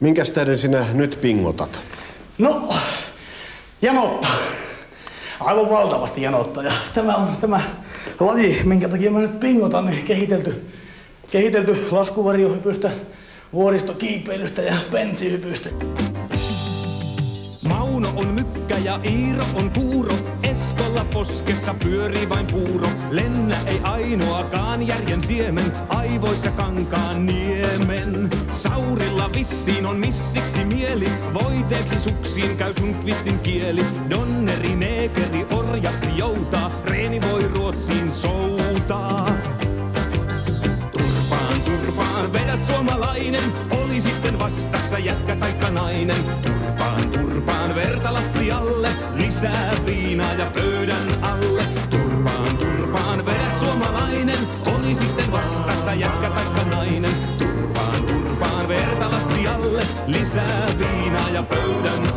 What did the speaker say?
Minkäs tähden sinä nyt pingotat? No, janottaa. Aivan valtavasti janottaa. Ja tämä on tämä laji, minkä takia mä nyt pingotan, niin kehitelty laskuvarjohypystä, vuoristokiipeilystä ja penssihypystä. Mauno on mykkä ja Iiro on kuuro. Eskolla poskessa pyörii vain puuro. Lennä ei ainoakaan järjen siemen. Aivoissa Kankaan niemen. Saurilla vissiin on missiksi mieli. Voiteeksi suksiin käy Sundqvistin kieli. Donneri neekeri orjaksi joutaa. Reeni voi Ruotsiin soutaa. Turpaan, vedä suomalainen. Oli sitten vastassa jätkä taikka nainen. Turpaan, verta lattialle. Lisää viinaa ja pöydän alle. Turpaan, vedä suomalainen. Oli sitten vastassa jätkä taikka nainen. Turpaan, verta lattialle. Lisää viinaa ja pöydän alle.